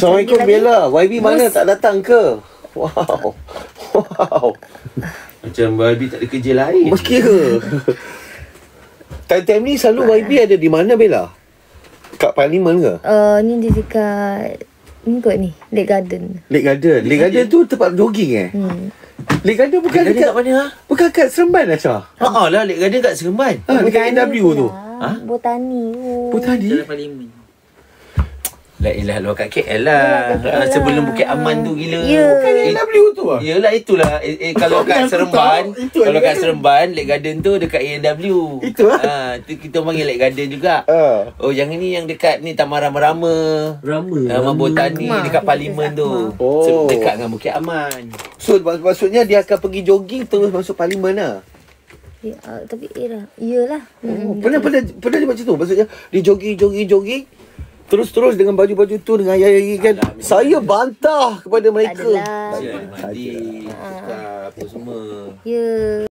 Assalamualaikum Bella. YB mana, tak datang ke? Wow. Macam YB tak ada kerja lain. Mas kira. Time-time ni selalu YB ada di mana Bella? Kat Parlimen ke? Ni dia dekat ni kot ni, Lake Garden. Lake Garden. Lake Garden tu tempat jogging Lake Garden bukan Lake Garden dekat kat mana ha? Bukan kat Seremban Asha? Lah, Lake Garden kat Seremban. Dekat AW tu. Botani. Botani? Dalam Parlimen. Lah elah luar kat KL lah. Sebelum Bukit Aman tu gila. Bukan AW tu lah. Yelah itulah. Kalau kat Seremban, kalau kat Seremban, Lake Garden tu dekat ANW. Itu lah. Tu kita panggil Lake Garden juga. Oh, yang ini yang dekat ni Taman Rama-Rama. Taman Botani dekat Parlimen tu. Oh. Dekat dengan Bukit Aman. So maksudnya dia akan pergi jogging terus masuk Parlimen lah. Tapi iyalah. Pernah dia macam tu. Maksudnya dia jogging terus dengan baju-baju tu dengan ayah-ayah kan. Saya bantah kepada mereka. Tak adalah. Mandi, apa semua. Ya.